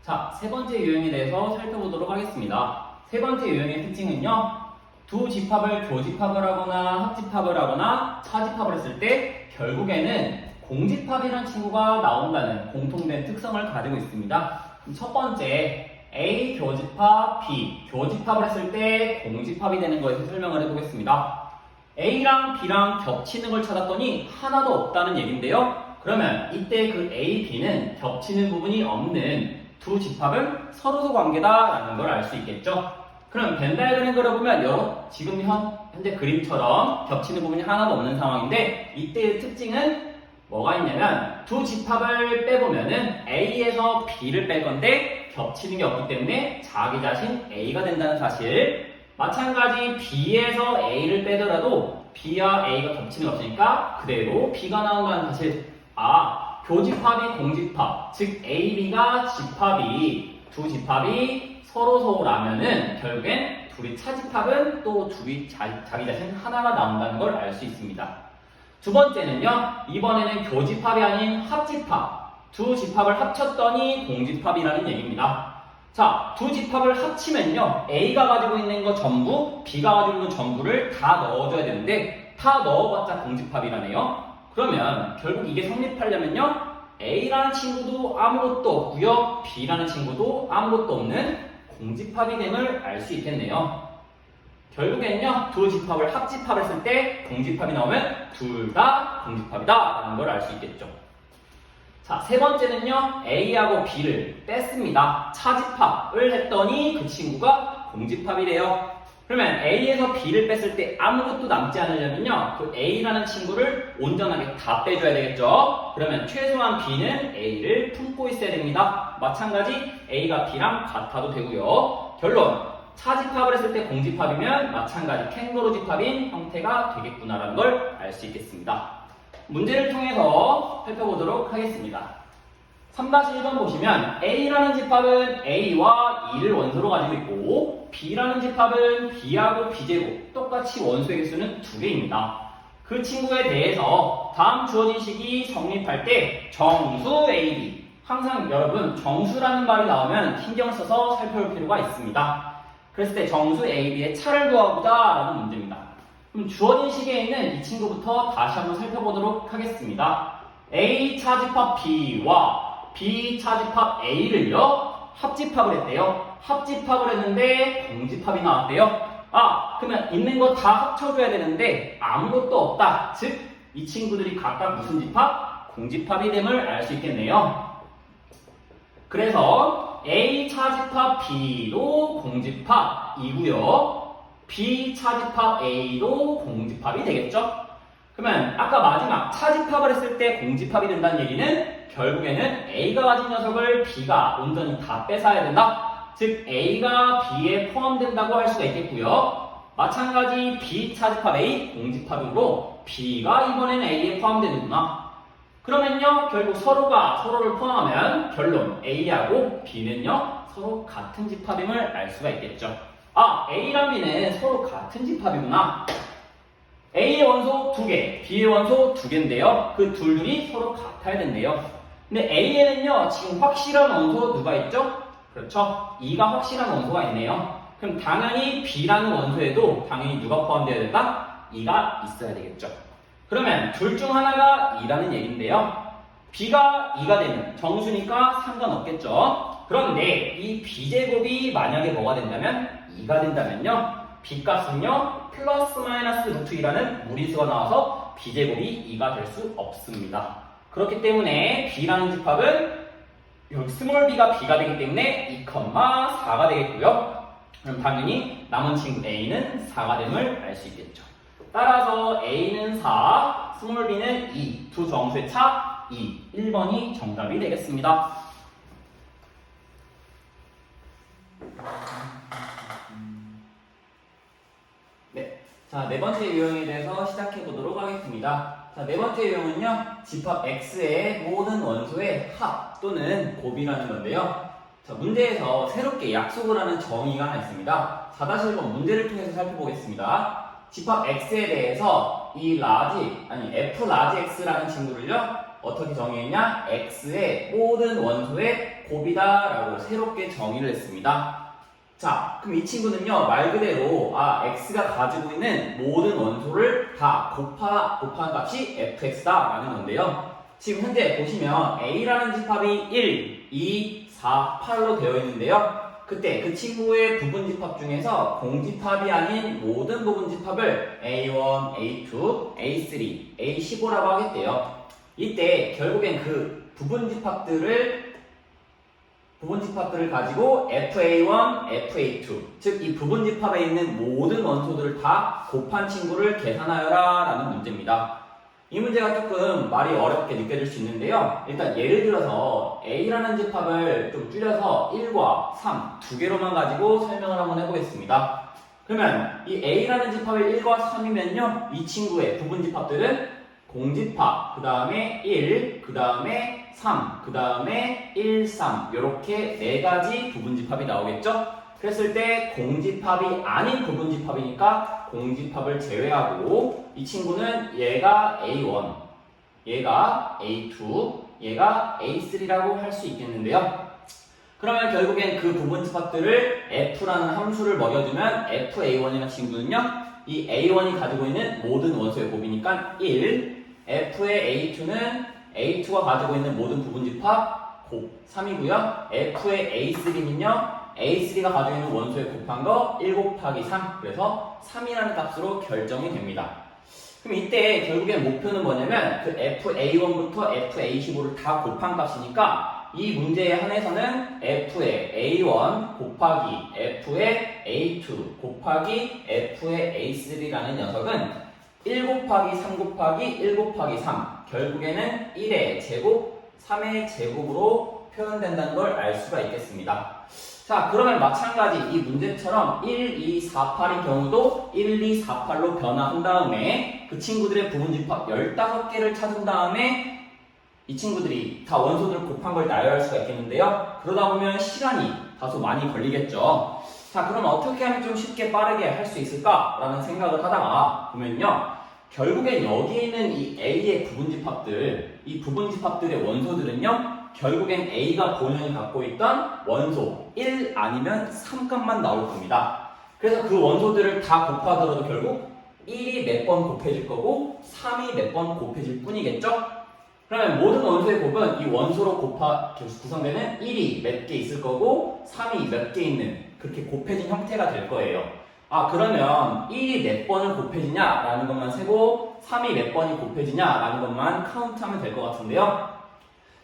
자, 세 번째 유형에 대해서 살펴보도록 하겠습니다. 세 번째 유형의 특징은요, 두 집합을 교집합을 하거나 합집합을 하거나 차집합을 했을 때 결국에는 공집합이라는 친구가 나온다는 공통된 특성을 가지고 있습니다. 첫 번째, A 교집합, B 교집합을 했을 때 공집합이 되는 것에 설명을 해보겠습니다. A랑 B랑 겹치는 걸 찾았더니 하나도 없다는 얘기인데요. 그러면 이때 그 A, B는 겹치는 부분이 없는 두 집합은 서로소 관계다라는 걸 알 수 있겠죠. 그럼 벤 다이어그램 그려보면 지금 현재 그림처럼 겹치는 부분이 하나도 없는 상황인데 이때의 특징은 뭐가 있냐면 두 집합을 빼보면은 A에서 B를 뺄 건데 겹치는 게 없기 때문에 자기 자신 A가 된다는 사실. 마찬가지 B에서 A를 빼더라도 B와 A가 겹치는 게 없으니까 그대로 B가 나온다는 사실. 교집합이 공집합, 즉 A, B가 집합이 두 집합이 서로라면은 결국엔 둘이 차집합은 또 둘이 자기 자신 하나가 나온다는 걸 알 수 있습니다. 두 번째는요, 이번에는 교집합이 아닌 합집합, 두 집합을 합쳤더니 공집합이라는 얘기입니다. 자, 두 집합을 합치면요, A가 가지고 있는 거 전부, B가 가지고 있는 전부를 다 넣어줘야 되는데 다 넣어봤자 공집합이라네요. 그러면 결국 이게 성립하려면요, A라는 친구도 아무것도 없고요, B라는 친구도 아무것도 없는 공집합이 됨을 알 수 있겠네요. 결국엔요, 두 집합을 합집합을 했을 때 공집합이 나오면 둘 다 공집합이다 라는 걸 알 수 있겠죠. 자, 세 번째는요, A하고 B를 뺐습니다. 차집합을 했더니 그 친구가 공집합이래요. 그러면 A에서 B를 뺐을 때 아무것도 남지 않으려면요, 그 A라는 친구를 온전하게 다 빼줘야 되겠죠. 그러면 최소한 B는 A를 품고 있어야 됩니다. 마찬가지 A가 B랑 같아도 되고요. 결론, 차집합을 했을 때 공집합이면 마찬가지 캥거루 집합인 형태가 되겠구나라는 걸 알 수 있겠습니다. 문제를 통해서 살펴보도록 하겠습니다. 3-1번 보시면 A라는 집합은 A와 2를 원소로 가지고 있고 B라는 집합은 B하고 B제곱 똑같이 원소의 개수는 2개입니다. 그 친구에 대해서 다음 주어진 식이 성립할 때 정수 AB, 항상 여러분 정수라는 말이 나오면 신경을 써서 살펴볼 필요가 있습니다. 그랬을 때 정수 AB의 차를 구하고자 라는 문제입니다. 그럼 주어진 식에 있는 이 친구부터 다시 한번 살펴보도록 하겠습니다. A 차집합 B와 B 차집합 A를요, 합집합을 했대요. 합집합을 했는데 공집합이 나왔대요. 그러면 있는 거 다 합쳐줘야 되는데 아무것도 없다. 즉, 이 친구들이 각각 무슨 집합? 공집합이 됨을 알 수 있겠네요. 그래서 A 차집합 B도 공집합이고요. B 차집합 A도 공집합이 되겠죠? 그러면 아까 마지막 차집합을 했을 때 공집합이 된다는 얘기는 결국에는 A가 가진 녀석을 B가 온전히 다 뺏어야 된다. 즉 A가 B에 포함된다고 할 수가 있겠고요. 마찬가지 B 차집합 A 공집합으로 B가 이번에는 A에 포함되는구나. 그러면요, 결국 서로가 서로를 포함하면 결론 A하고 B는요, 서로 같은 집합임을 알 수가 있겠죠. A랑 B는 서로 같은 집합이구나. A의 원소 2개, B의 원소 2개인데요. 그 둘이 서로 같아야 된대요. 근데 A에는요, 지금 확실한 원소 누가 있죠? 그렇죠. 2가 확실한 원소가 있네요. 그럼 당연히 B라는 원소에도 당연히 누가 포함되어야 된다? 2가 있어야 되겠죠. 그러면 둘 중 하나가 2라는 얘기인데요. B가 2가 되면 정수니까 상관없겠죠. 그런데 이 B제곱이 만약에 뭐가 된다면? 2가 된다면요. B값은요, 플러스 마이너스 루트 2라는 무리수가 나와서 B제곱이 2가 될 수 없습니다. 그렇기 때문에 B라는 집합은 여기 스몰 b가 B가 되기 때문에 2,4가 되겠고요. 그럼 당연히 남은 친구 A는 4가 됨을 알 수 있겠죠. 따라서 A는 4, 스몰 b는 2, 두 정수의 차 2, 1번이 정답이 되겠습니다. 자, 네 번째 유형에 대해서 시작해 보도록 하겠습니다. 자, 네 번째 유형은요, 집합 X의 모든 원소의 합 또는 곱이라는 건데요. 자, 문제에서 새롭게 약속을 하는 정의가 하나 있습니다. 4-1번 문제를 통해서 살펴보겠습니다. 집합 X에 대해서 이 F 라지 X라는 친구를요, 어떻게 정의했냐? x의 모든 원소의 곱이다라고 새롭게 정의를 했습니다. 자, 그럼 이 친구는요, 말 그대로 x가 가지고 있는 모든 원소를 다 곱한 값이 fx다라는 건데요. 지금 현재 보시면 a라는 집합이 1, 2, 4, 8로 되어 있는데요. 그때 그 친구의 부분집합 중에서 공집합이 아닌 모든 부분집합을 A1, A2, A3, A15라고 하겠대요. 이때 결국엔 그 부분집합들을 가지고 FA1, FA2, 즉 이 부분집합에 있는 모든 원소들을 다 곱한 친구를 계산하여라 라는 문제입니다. 이 문제가 조금 말이 어렵게 느껴질 수 있는데요. 일단 예를 들어서 A라는 집합을 좀 줄여서 1과 3 두 개로만 가지고 설명을 한번 해보겠습니다. 그러면 이 A라는 집합이 1과 3이면요. 이 친구의 부분집합들은 공집합, 그 다음에 1, 그 다음에 3, 그 다음에 1, 3 이렇게 네 가지 부분집합이 나오겠죠? 그랬을 때 공집합이 아닌 부분집합이니까 공집합을 제외하고 이 친구는 얘가 A1, 얘가 A2, 얘가 A3라고 할 수 있겠는데요. 그러면 결국엔 그 부분집합들을 F라는 함수를 먹여주면 FA1이라는 친구는요. 이 A1이 가지고 있는 모든 원소의 곱이니까 1, F의 A2는 A2가 가지고 있는 모든 부분집합 곱 3이고요. F의 A3는요. A3가 가지고 있는 원소의 곱한 거 1 곱하기 3 그래서 3이라는 값으로 결정이 됩니다. 그럼 이때 결국엔 목표는 뭐냐면 그 FA1부터 FA15를 다 곱한 값이니까 이 문제에 한해서는 F의 A1 곱하기 F의 A2 곱하기 F의 A3라는 녀석은 1 곱하기 3 곱하기 1 곱하기 3 결국에는 1의 제곱 3의 제곱으로 표현된다는 걸 알 수가 있겠습니다. 자, 그러면 마찬가지 이 문제처럼 1, 2, 4, 8인 경우도 1, 2, 4, 8로 변화한 다음에 그 친구들의 부분집합 15개를 찾은 다음에 이 친구들이 다 원소들을 곱한 걸 나열할 수가 있겠는데요. 그러다 보면 시간이 다소 많이 걸리겠죠. 자, 그럼 어떻게 하면 좀 쉽게 빠르게 할 수 있을까라는 생각을 하다가 보면요. 결국엔 여기에 있는 이 A의 부분집합들, 이 부분집합들의 원소들은요. 결국엔 A가 본연이 갖고 있던 원소 1 아니면 3값만 나올 겁니다. 그래서 그 원소들을 다 곱하더라도 결국 1이 몇 번 곱해질 거고 3이 몇 번 곱해질 뿐이겠죠? 그러면 모든 원소의 곱은 이 원소로 구성되는 1이 몇 개 있을 거고 3이 몇 개 있는 그렇게 곱해진 형태가 될 거예요. 그러면 1이 몇 번을 곱해지냐라는 것만 세고 3이 몇 번이 곱해지냐라는 것만 카운트하면 될 것 같은데요.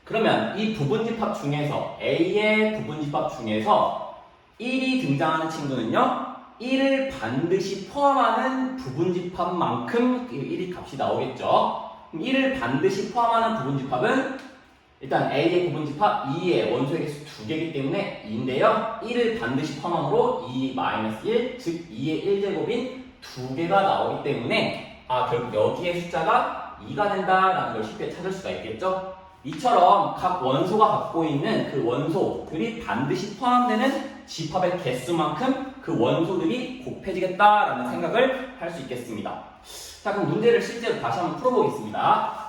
그러면 이 부분집합 중에서 A의 부분집합 중에서 1이 등장하는 친구는요. 1을 반드시 포함하는 부분집합만큼 1이 값이 나오겠죠. 그럼 1을 반드시 포함하는 부분집합은 일단 A의 부분집합 2의 원소의 개수 2개이기 때문에 2인데요. 1을 반드시 포함함으로 2-1, 즉 2의 1제곱인 2개가 나오기 때문에 결국 여기에 숫자가 2가 된다라는 걸 쉽게 찾을 수가 있겠죠. 이처럼 각 원소가 갖고 있는 그 원소들이 반드시 포함되는 집합의 개수만큼 그 원소들이 곱해지겠다라는 생각을 할 수 있겠습니다. 자, 그럼 문제를 실제로 다시 한번 풀어보겠습니다.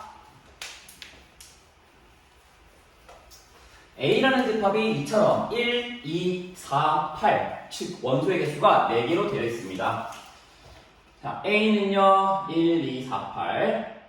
A라는 집합이 이처럼 1, 2, 4, 8, 즉 원소의 개수가 4개로 되어 있습니다. 자, A는요 1, 2, 4, 8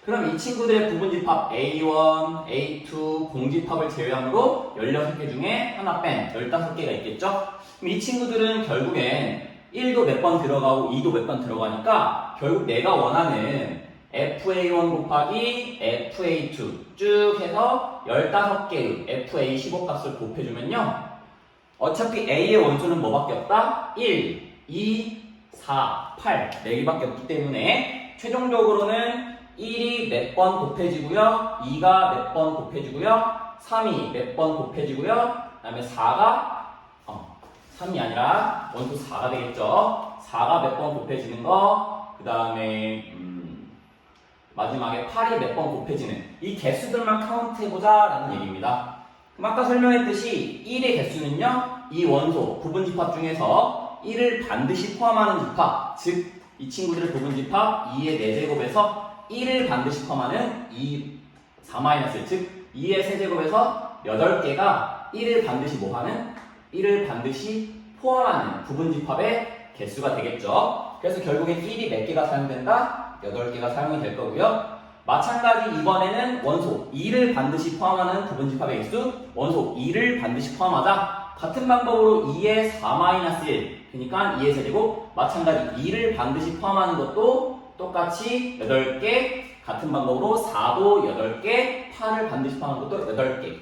그럼 이 친구들의 부분집합 A1, A2, 공집합을 제외함으로 16개 중에 하나 뺀 15개가 있겠죠? 그럼 이 친구들은 결국엔 1도 몇 번 들어가고 2도 몇 번 들어가니까 결국 내가 원하는 FA1 곱하기 FA2 쭉 해서 15개의 FA15 값을 곱해주면요. 어차피 A의 원소는 뭐밖에 없다? 1, 2, 4, 8 4개밖에 없기 때문에 최종적으로는 1이 몇 번 곱해지고요. 2가 몇 번 곱해지고요. 3이 몇 번 곱해지고요. 그 다음에 4가 3이 아니라 원소 4가 되겠죠. 4가 몇 번 곱해지는 거, 그 다음에 마지막에 8이 몇 번 곱해지는 이 개수들만 카운트해보자 라는 얘기입니다. 그럼 아까 설명했듯이 1의 개수는요. 이 원소 부분집합 중에서 1을 반드시 포함하는 집합, 즉 이 친구들의 부분집합 2의 4제곱에서 1을 반드시 포함하는 2, 4-1, 즉 2의 세제곱에서 8개가 1을 반드시 뭐하는? 1을 반드시 포함하는 부분집합의 개수가 되겠죠. 그래서 결국엔 1이 몇 개가 사용된다? 8개가 사용이 될 거고요. 마찬가지 이번에는 원소 2를 반드시 포함하는 부분집합의 개수, 원소 2를 반드시 포함하자. 같은 방법으로 2의 4-1, 그러니까 2의 세제곱, 마찬가지 2를 반드시 포함하는 것도 똑같이 8개, 같은 방법으로 4도 8개, 8을 반드시 포함하는 것도 8개.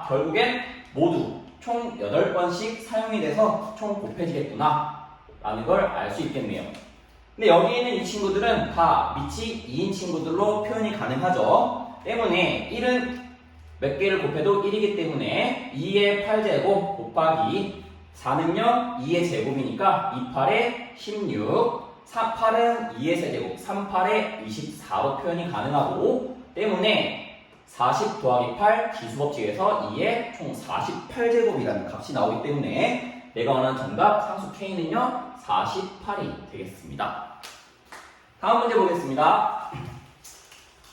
결국엔 모두 총 8번씩 사용이 돼서 총 곱해지겠구나 라는 걸 알 수 있겠네요. 근데 여기 있는 이 친구들은 다 밑이 2인 친구들로 표현이 가능하죠. 때문에 1은 몇 개를 곱해도 1이기 때문에 2의 8제곱 곱하기 4는요 2의 제곱이니까 2, 8에 16, 4, 8은 2의 세제곱, 3, 8에 24로 표현이 가능하고, 때문에 40 더하기 8 기수법칙에서 2의 총 48제곱이라는 값이 나오기 때문에 내가 원하는 정답 상수 K는요 48이 되겠습니다. 다음 문제 보겠습니다.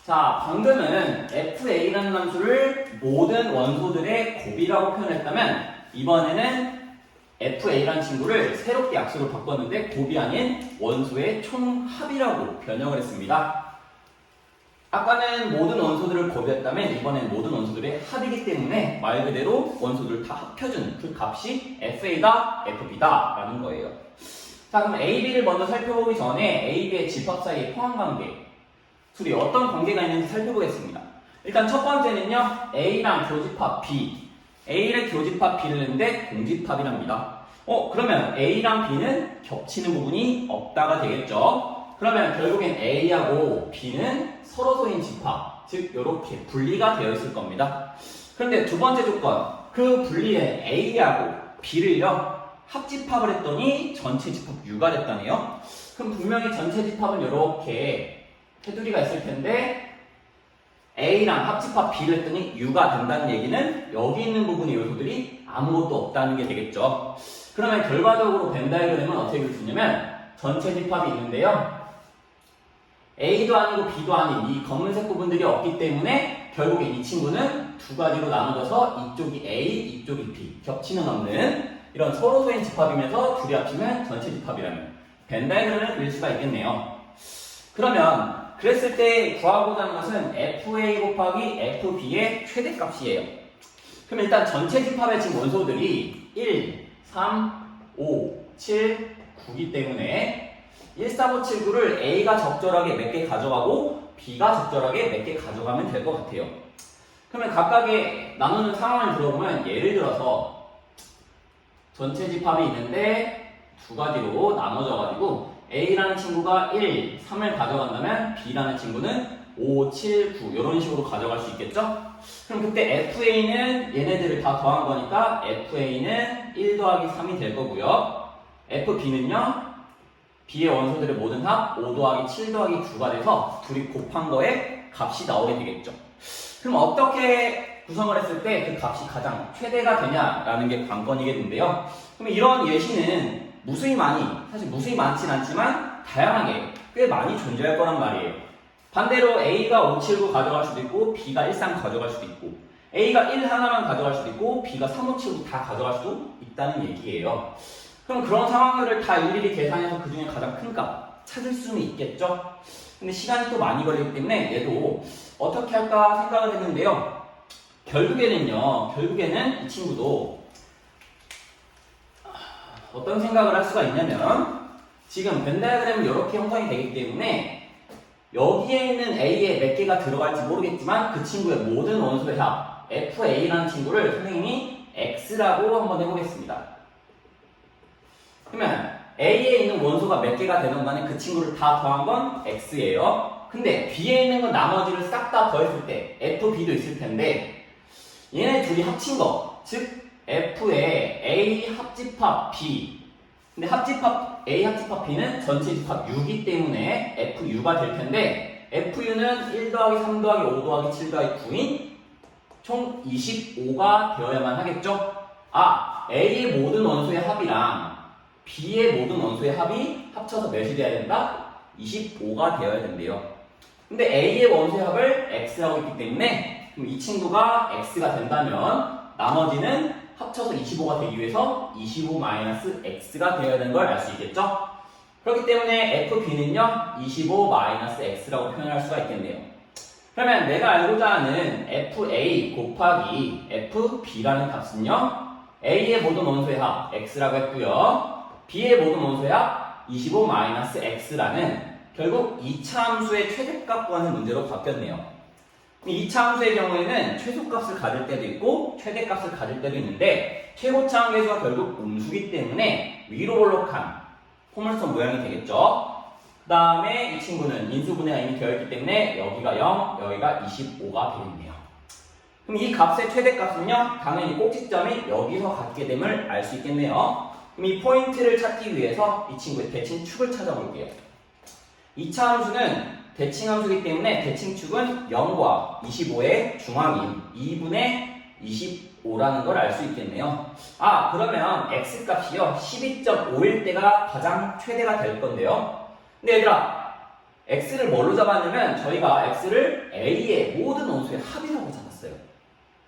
자, 방금은 FA라는 함수를 모든 원소들의 곱이라고 표현했다면 이번에는 FA라는 친구를 새롭게 약수로 바꿨는데 곱이 아닌 원소의 총합이라고 변형을 했습니다. 아까는 모든 원소들을 곱이었다면 이번엔 모든 원소들의 합이기 때문에 말 그대로 원소들을 다 합쳐주는 그 값이 FA다, FB다 라는 거예요. 자, 그럼 A, B를 먼저 살펴보기 전에 A, B의 집합 사이의 포함관계, 둘이 어떤 관계가 있는지 살펴보겠습니다. 일단 첫 번째는요, A랑 교집합 B, A를 교집합 B를 했는데 공집합이랍니다. 그러면 A랑 B는 겹치는 부분이 없다가 되겠죠. 그러면 결국엔 A하고 B는 서로소인 집합, 즉 이렇게 분리가 되어 있을 겁니다. 그런데 두 번째 조건, 그 분리된 A하고 B를요 합집합을 했더니 전체 집합 U가 됐다네요. 그럼 분명히 전체 집합은 이렇게 테두리가 있을 텐데 A랑 합집합 B를 했더니 U가 된다는 얘기는 여기 있는 부분의 요소들이 아무것도 없다는 게 되겠죠. 그러면 결과적으로 벤 다이어그램은 어떻게 그릴 수 있냐면 전체 집합이 있는데요, A도 아니고 B도 아닌 이 검은색 부분들이 없기 때문에 결국에 이 친구는 두 가지로 나눠져서 이쪽이 A, 이쪽이 B, 겹치는 없는 이런 서로소인 집합이면서 둘이 합치면 전체 집합이라는 벤 다이어그램을 그릴 수가 있겠네요. 그러면 그랬을 때 구하고자 하는 것은 FA 곱하기 FB의 최대값이에요. 그럼 일단 전체 집합의 지금 원소들이 1, 3, 5, 7, 9이기 때문에 1, 4, 5, 7, 9를 A가 적절하게 몇 개 가져가고 B가 적절하게 몇 개 가져가면 될 것 같아요. 그러면 각각의 나누는 상황을 들어보면 예를 들어서 전체 집합이 있는데 두 가지로 나눠져가지고 A라는 친구가 1, 3을 가져간다면 B라는 친구는 5, 7, 9 이런 식으로 가져갈 수 있겠죠? 그럼 그때 FA는 얘네들을 다 더한 거니까 FA는 1 더하기 3이 될 거고요. FB는요 B의 원소들의 모든 합 5 더하기 7 더하기 9가 돼서 둘이 곱한 거에 값이 나오게 되겠죠. 그럼 어떻게 구성을 했을 때 그 값이 가장 최대가 되냐라는 게 관건이겠는데요. 그럼 이런 예시는 무수히 많이, 사실 무수히 많진 않지만 다양하게 꽤 많이 존재할 거란 말이에요. 반대로 A가 5, 7, 9 가져갈 수도 있고 B가 1, 3 가져갈 수도 있고 A가 1 하나만 가져갈 수도 있고 B가 3, 5, 7, 9 다 가져갈 수도 있다는 얘기예요. 그럼 그런 상황들을 다 일일이 계산해서 그 중에 가장 큰 값 찾을 수는 있겠죠? 근데 시간이 또 많이 걸리기 때문에 얘도 어떻게 할까 생각을 했는데요. 결국에는 이 친구도 어떤 생각을 할 수가 있냐면 지금 벤 다이어그램은 이렇게 형성이 되기 때문에 여기에 있는 A에 몇 개가 들어갈지 모르겠지만 그 친구의 모든 원소의 합 FA라는 친구를 선생님이 X라고 한번 해보겠습니다. 그러면 A에 있는 원소가 몇 개가 되는 간에 그 친구를 다 더한 건 X예요. 근데 B에 있는 건 나머지를 싹 다 더했을 때 FB도 있을 텐데 얘네 둘이 합친 거, 즉 F의 A 합집합 B. 근데 A 합집합 B는 전체 집합 U이기 때문에 FU가 될 텐데 FU는 1 더하기 3 더하기 5 더하기 7 더하기 9인 총 25가 되어야만 하겠죠? A의 모든 원소의 합이랑 B의 모든 원소의 합이 합쳐서 몇이 돼야 된다? 25가 되어야 된대요. 근데 A의 원소의 합을 X라고 했기 때문에 그럼 이 친구가 X가 된다면 나머지는 합쳐서 25가 되기 위해서 25-X가 되어야 되는 걸 알 수 있겠죠? 그렇기 때문에 FB는요 25-X라고 표현할 수가 있겠네요. 그러면 내가 알고자 하는 FA 곱하기 FB라는 값은요 A의 모든 원소의 합 X라고 했고요 B의 모든 원소의 합 25-X라는 결국 2차 함수의 최대값 구하는 문제로 바뀌었네요. 2차 함수의 경우에는 최소값을 가질 때도 있고 최대값을 가질 때도 있는데 최고차항 계수가 결국 음수기 때문에 위로 볼록한 포물선 모양이 되겠죠. 그 다음에 이 친구는 인수분해가 이미 되어 있기 때문에 여기가 0, 여기가 25가 되겠네요. 그럼 이 값의 최대값은요 당연히 꼭지점이 여기서 같게 됨을 알 수 있겠네요. 그럼 이 포인트를 찾기 위해서 이 친구의 대칭축을 찾아볼게요. 2차 함수는 대칭함수이기 때문에 대칭축은 0과 25의 중앙인 2분의 25라는 걸 알 수 있겠네요. 아 그러면 x값이요 12.5일 때가 가장 최대가 될 건데요. 근데 얘들아 x를 뭘로 잡았냐면 저희가 x를 a의 모든 원소의 합이라고 잡았어요.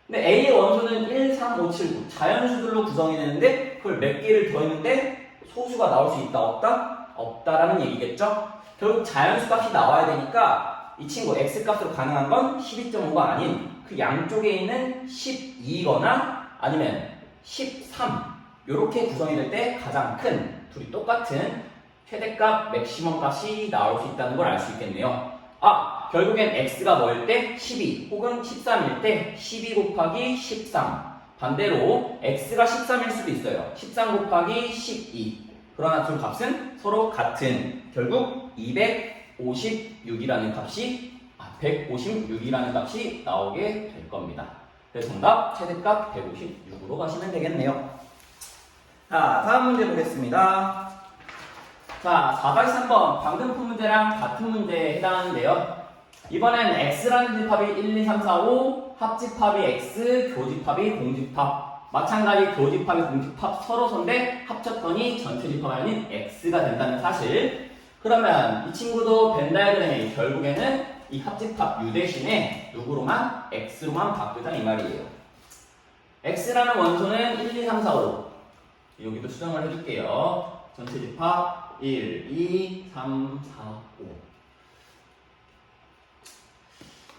근데 a의 원소는 1, 3, 5, 7, 9 자연수들로 구성이 되는데 그걸 몇 개를 더했는데 소수가 나올 수 있다 없다? 없다라는 얘기겠죠? 결국 자연수 값이 나와야 되니까 이 친구 x값으로 가능한 건 12.5가 아닌 그 양쪽에 있는 12거나 아니면 13 이렇게 구성이 될 때 가장 큰 둘이 똑같은 최대값 맥시멈 값이 나올 수 있다는 걸 알 수 있겠네요. 아 결국엔 x가 뭐일 때 12 혹은 13일 때 12 곱하기 13 반대로 x가 13일 수도 있어요. 13 곱하기 12 그러나 둘 값은 서로 같은 결국 256이라는 값이 156이라는 값이 나오게 될 겁니다. 그래서 정답 최대값 156으로 가시면 되겠네요. 자 다음 문제 보겠습니다. 자 4-3번 방금 푼 문제랑 같은 문제에 해당하는데요. 이번엔 x라는 집합이 1, 2, 3, 4, 5 합집합이 x 교집합이 공집합 마찬가지 교집합이 공집합 서로서인데 합쳤더니 전체 집합이 아닌 x가 된다는 사실. 그러면 이 친구도 벤 다이어그램이 결국에는 이 합집합 u 대신에 누구로만? x로만 바꾸자 이 말이에요. x라는 원소는 1, 2, 3, 4, 5 여기도 수정을 해줄게요. 전체 집합 1, 2, 3, 4, 5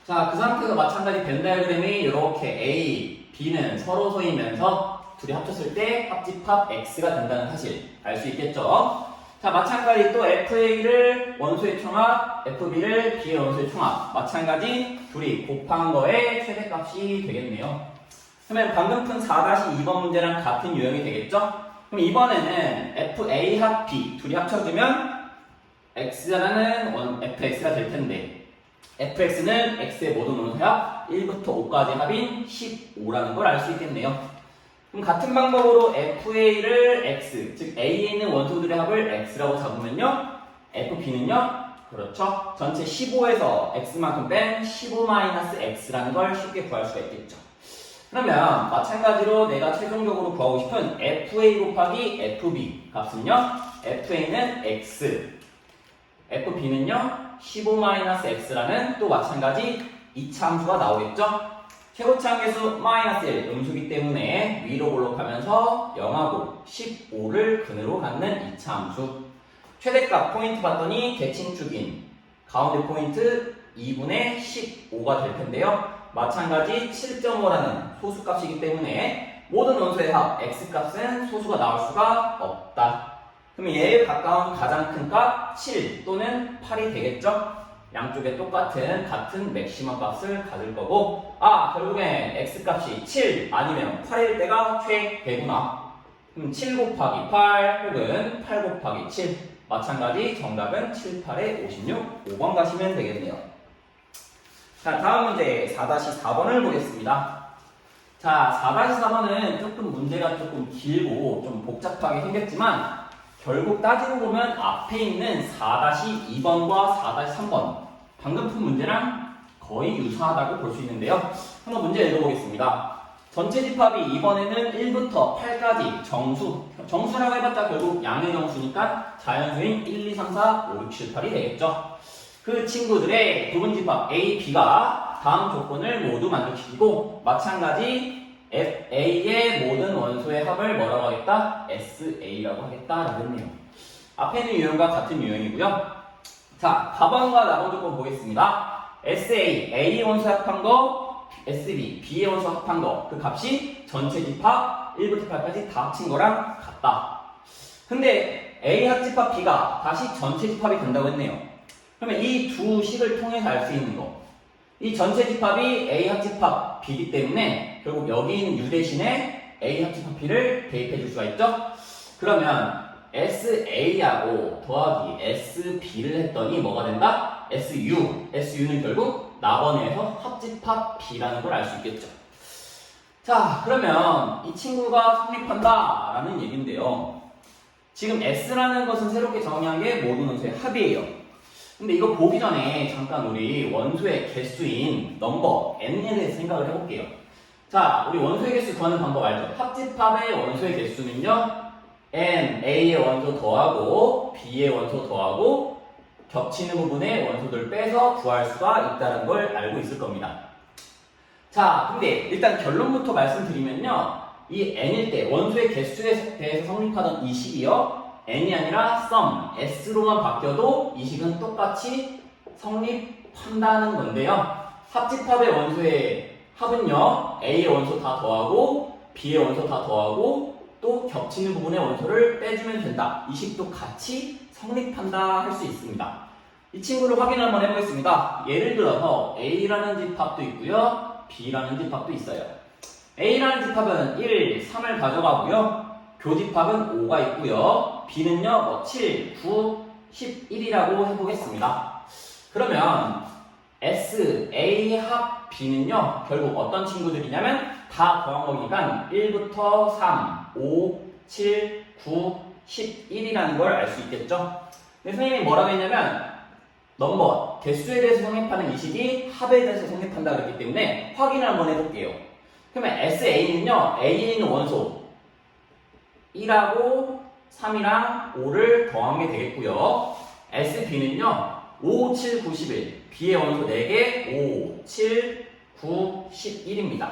자, 그 상태에서 마찬가지 벤 다이어그램이 이렇게 A, B는 서로서이면서 둘이 합쳤을 때 합집합 X가 된다는 사실 알 수 있겠죠? 자, 마찬가지 또 FA를 원소의 총합, FB를 B의 원소의 총합 마찬가지 둘이 곱한 거의 최대값이 되겠네요. 그러면 방금 푼 4-2번 문제랑 같은 유형이 되겠죠? 그럼 이번에는 FA 합 B 둘이 합쳐주면 X라는 FX가 될 텐데 fx는 x의 모든 원소의 합 1부터 5까지 합인 15라는 걸 알 수 있겠네요. 그럼 같은 방법으로 fa를 x, 즉 a에 있는 원소들의 합을 x라고 잡으면요 fb는요 그렇죠 전체 15에서 x만큼 뺀 15-x라는 걸 쉽게 구할 수가 있겠죠. 그러면 마찬가지로 내가 최종적으로 구하고 싶은 fa 곱하기 fb 값은요 fa는 x, fb는요 15-x라는 또 마찬가지 2차 함수가 나오겠죠? 최고차항 계수 -1 음수기 때문에 위로 볼록하면서 0하고 15를 근으로 갖는 2차 함수. 최대값 포인트 봤더니 대칭축인 가운데 포인트 2분의 15가 될 텐데요. 마찬가지 7.5라는 소수값이기 때문에 모든 원소의 합 x값은 소수가 나올 수가 없다. 그럼 얘에 가까운 가장 큰 값 7 또는 8이 되겠죠? 양쪽에 같은 맥시멈 값을 가질 거고 아 결국엔 x값이 7 아니면 8일 때가 최대구나. 그럼 7 곱하기 8 혹은 8 곱하기 7 마찬가지 정답은 7, 8에 56 5번 가시면 되겠네요. 자 다음 문제 4-4번을 보겠습니다. 자 4-4번은 조금 문제가 조금 길고 좀 복잡하게 생겼지만 결국 따지고 보면 앞에 있는 4-2번과 4-3번 방금 푼 문제랑 거의 유사하다고 볼 수 있는데요. 한번 문제 읽어보겠습니다. 전체 집합이 이번에는 1부터 8까지 정수라고 해봤자 결국 양의 정수니까 자연수인 1, 2, 3, 4, 5, 6, 7, 8이 되겠죠. 그 친구들의 부분집합 A, B가 다음 조건을 모두 만족시키고 마찬가지 FA의 모든 원소의 합을 뭐라고 하겠다? SA라고 하겠다라고 했네요. 앞에 있는 유형과 같은 유형이고요. 자, 가방과 나번 조건 보겠습니다. SA, A 원소 합한 거, SB, B의 원소 합한 거, 그 값이 전체 집합 1부터 8까지 다 합친 거랑 같다. 근데 A 합집합 B가 다시 전체 집합이 된다고 했네요. 그러면 이 두 식을 통해서 알 수 있는 거, 이 전체 집합이 A 합집합 B이기 때문에 결국 여기 있는 U 대신에 A 합집합 B를 대입해 줄 수가 있죠. 그러면 SA하고 더하기 SB를 했더니 뭐가 된다? SU는 결국 나번에서 합집합 B라는 걸 알 수 있겠죠. 자, 그러면 이 친구가 성립한다 라는 얘기인데요. 지금 S라는 것은 새롭게 정의한 게 모든 원소의 합이에요. 근데 이거 보기 전에 잠깐 우리 원소의 개수인 넘버 n에 대해서 생각을 해볼게요. 자, 우리 원소의 개수 구하는 방법 알죠? 합집합의 원소의 개수는요, n, a의 원소 더하고 b의 원소 더하고 겹치는 부분의 원소들 빼서 구할 수가 있다는 걸 알고 있을 겁니다. 자, 근데 일단 결론부터 말씀드리면요, 이 n일 때 원소의 개수에 대해서 성립하던 이 식이요, n이 아니라 sum, s로만 바뀌어도 이 식은 똑같이 성립한다는 건데요. 합집합의 원소의 합은요, A의 원소 다 더하고 B의 원소 다 더하고 또 겹치는 부분의 원소를 빼주면 된다. 이 식도 같이 성립한다 할 수 있습니다. 이 친구를 확인 한번 해보겠습니다. 예를 들어서 A라는 집합도 있고요, B라는 집합도 있어요. A라는 집합은 1, 3을 가져가고요. 교집합은 5가 있고요. B는요, 7, 9, 11이라고 해보겠습니다. 그러면 S, A 합 B는요, 결국 어떤 친구들이냐면 다 더한 거니까 1부터 3, 5, 7, 9, 11이라는 걸 알 수 있겠죠? 근데 선생님이 뭐라고 했냐면 넘버, 개수에 대해서 성립하는 이 식이 합에 대해서 성립한다 그랬기 때문에 확인을 한번 해볼게요. 그러면 SA는요, A에 있는 원소 1하고 3이랑 5를 더한 게 되겠고요. SB는요, 5, 7, 9, 11. B의 원소 4개, 5, 7, 9, 11입니다.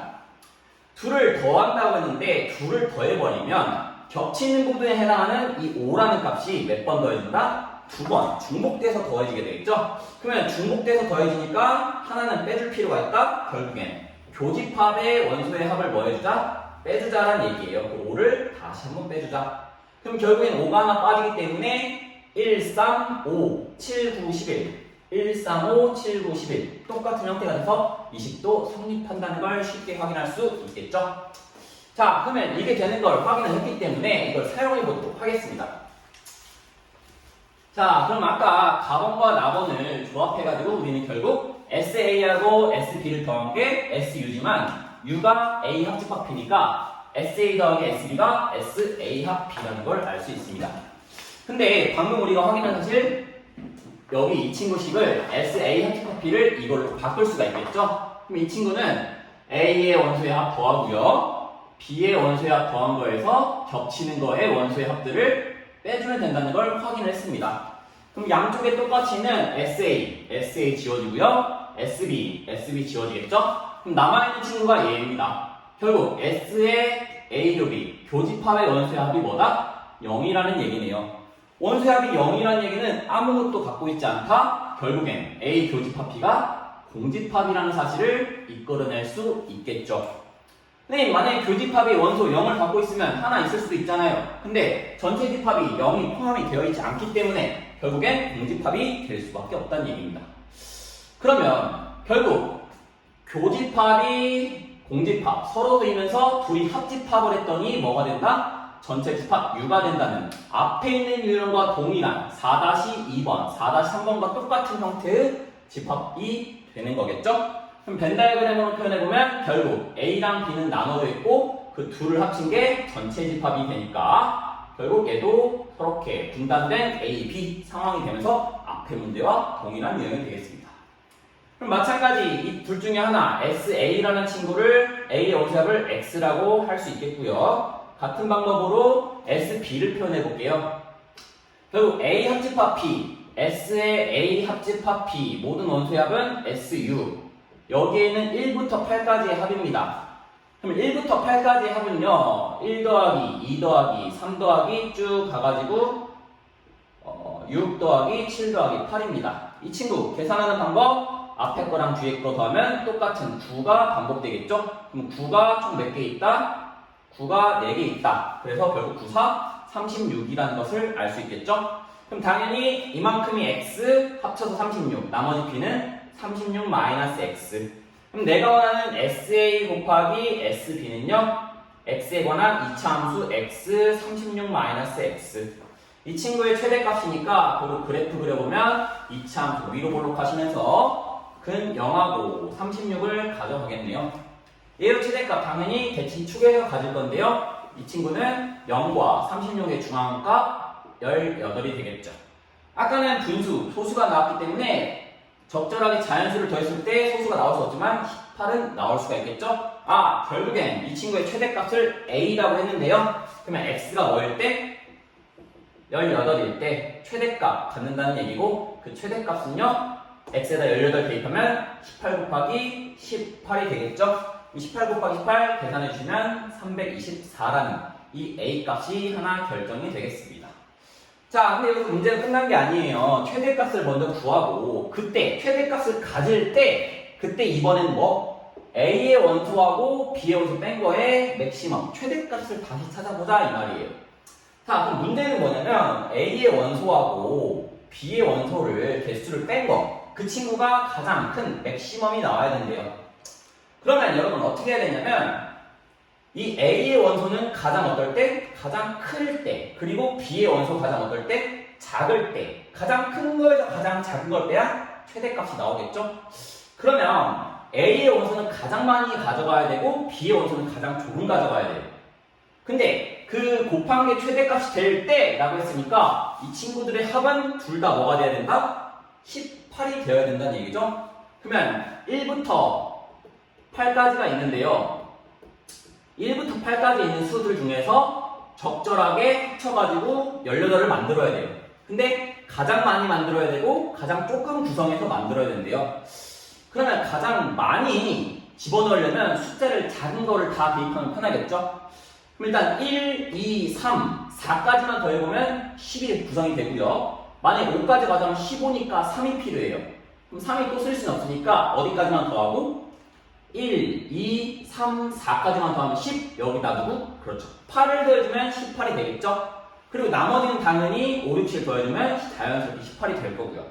둘을 더한다고 했는데, 둘을 더해버리면 겹치는 부분에 해당하는 이 5라는 값이 몇 번 더해진다? 2번. 중복돼서 더해지게 되겠죠? 그러면 중복돼서 더해지니까 하나는 빼줄 필요가 있다? 결국엔 교집합의 원소의 합을 뭐 해주자? 빼주자라는 얘기예요. 그 5를 다시 한번 빼주자. 그럼 결국엔 5가 하나 빠지기 때문에 1, 3, 5, 7, 9, 11 1, 3, 5, 7, 9, 11 똑같은 형태가 돼서 이 식도 성립한다는 걸 쉽게 확인할 수 있겠죠? 자, 그러면 이게 되는 걸 확인을 했기 때문에 이걸 사용해 보도록 하겠습니다. 자, 그럼 아까 가번과 나번을 조합해가지고 우리는 결국 SA하고 SB를 더한 게 SU지만 U가 A 합집합 B니까 SA 더하기 SB가 SA 합 B라는 걸 알 수 있습니다. 근데 방금 우리가 확인한 사실 여기 이 친구식을 SA 합집합 B를 이걸로 바꿀 수가 있겠죠? 그럼 이 친구는 A의 원소의 합 더하고요, B의 원소의 합 더한 거에서 겹치는 거의 원소의 합들을 빼주면 된다는 걸 확인을 했습니다. 그럼 양쪽에 똑같이 있는 SA 지워지고요, SB 지워지겠죠? 그럼 남아있는 친구가 얘입니다. 결국 S의 A 곱이 교집합의 원소의 합이 뭐다? 0이라는 얘기네요. 원소의 합이 0이라는 얘기는 아무것도 갖고 있지 않다? 결국엔 A 교집합 B가 공집합이라는 사실을 이끌어낼 수 있겠죠. 근데 만약에 교집합이 원소 0을 갖고 있으면 하나 있을 수도 있잖아요. 근데 전체 집합이 0이 포함이 되어 있지 않기 때문에 결국엔 공집합이 될 수밖에 없다는 얘기입니다. 그러면 결국 교집합이 공집합 서로 되면서 둘이 합집합을 했더니 뭐가 된다? 전체 집합 U가 된다는 앞에 있는 유형과 동일한 4-2번, 4-3번과 똑같은 형태의 집합이 되는 거겠죠? 그럼 벤 다이어그램으로 표현해보면 결국 A랑 B는 나눠져 있고 그 둘을 합친 게 전체 집합이 되니까 결국 얘도 그렇게 분단된 A, B 상황이 되면서 앞에 문제와 동일한 유형이 되겠습니다. 그럼 마찬가지 이 둘 중에 하나 SA라는 친구를 A의 원소합을 X라고 할 수 있겠고요. 같은 방법으로 SB를 표현해 볼게요. 결국 A 합집합 B S의 A 합집합 B 모든 원소의 합은 SU. 여기에는 1부터 8까지의 합입니다. 그럼 1부터 8까지의 합은요 1 더하기 2 더하기 3 더하기 쭉 가가지고 6 더하기 7 더하기 8입니다. 이 친구 계산하는 방법 앞에 거랑 뒤에 거 더하면 똑같은 9가 반복되겠죠? 그럼 9가 총 몇 개 있다? 9가 4개 있다. 그래서 결국 9, 4, 36이라는 것을 알 수 있겠죠? 그럼 당연히 이만큼이 x 합쳐서 36, 나머지 b는 36 마이너스 x. 그럼 내가 원하는 SA 곱하기 SB는요 x에 관한 이차함수 x 36 마이너스 x. 이 친구의 최대값이니까 그리고 그래프 그려보면 이차함수 위로 볼록하시면서 근 0하고 36을 가져가겠네요. 얘의 최대값 당연히 대칭축에서 가질 건데요. 이 친구는 0과 36의 중앙값 18이 되겠죠. 아까는 분수, 소수가 나왔기 때문에 적절하게 자연수를 더했을 때 소수가 나올 수 없지만 18은 나올 수가 있겠죠? 결국엔 이 친구의 최대값을 A라고 했는데요. 그러면 X가 뭐일 때? 18일 때 최대값 갖는다는 얘기고 그 최대값은요 X에다 18 대입하면 18 곱하기 18이 되겠죠? 18 곱하기 18 계산해 주시면 324라는 이 A 값이 하나 결정이 되겠습니다. 자, 근데 여기서 문제는 끝난 게 아니에요. 최대값을 먼저 구하고 그때 최대값을 가질 때 그때 이번엔 뭐? A의 원소하고 B의 원소 뺀 거에 맥시멈 최대값을 다시 찾아보자 이 말이에요. 자, 그럼 문제는 뭐냐면 A의 원소하고 B의 원소를 개수를 뺀 거 그 친구가 가장 큰 맥시멈이 나와야 된대요. 그러면 여러분 어떻게 해야 되냐면 이 A의 원소는 가장 어떨 때? 가장 클 때. 그리고 B의 원소 가장 어떨 때? 작을 때. 가장 큰 거에서 가장 작은 걸 빼야 최대값이 나오겠죠? 그러면 A의 원소는 가장 많이 가져가야 되고 B의 원소는 가장 조금 가져가야 돼요. 근데 그 곱한 게 최대값이 될 때 라고 했으니까 이 친구들의 합은 둘 다 뭐가 돼야 된다? 18이 되어야 된다는 얘기죠? 그러면 1부터 8까지가 있는데요. 1부터 8까지 있는 수들 중에서 적절하게 합쳐가지고 18을 만들어야 돼요. 근데 가장 많이 만들어야 되고 가장 조금 구성해서 만들어야 된대요. 그러면 가장 많이 집어넣으려면 숫자를 작은 거를 다 대입하면 편하겠죠? 그럼 일단 1, 2, 3, 4까지만 더해보면 10이 구성이 되고요. 만약에 5까지 가자면 15니까 3이 필요해요. 그럼 3이 또 쓸 수는 없으니까 어디까지만 더하고 1, 2, 3, 4까지만 더하면 10 여기다 두고 그렇죠. 8을 더해주면 18이 되겠죠. 그리고 나머지는 당연히 5, 6, 7 더해주면 자연스럽게 18이 될 거고요.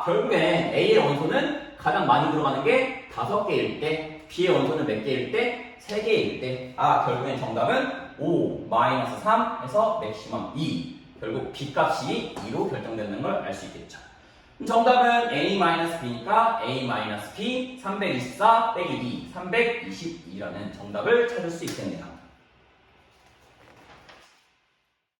결국엔 A의 원소는 가장 많이 들어가는 게 5개일 때 B의 원소는 몇 개일 때? 3개일 때 결국엔 정답은 5, 마이너스 3에서 맥시멈 2 결국 B 값이 2로 결정되는 걸 알 수 있겠죠. 정답은 A-B니까 A-B 324 빼기 2 322라는 정답을 찾을 수 있겠네요.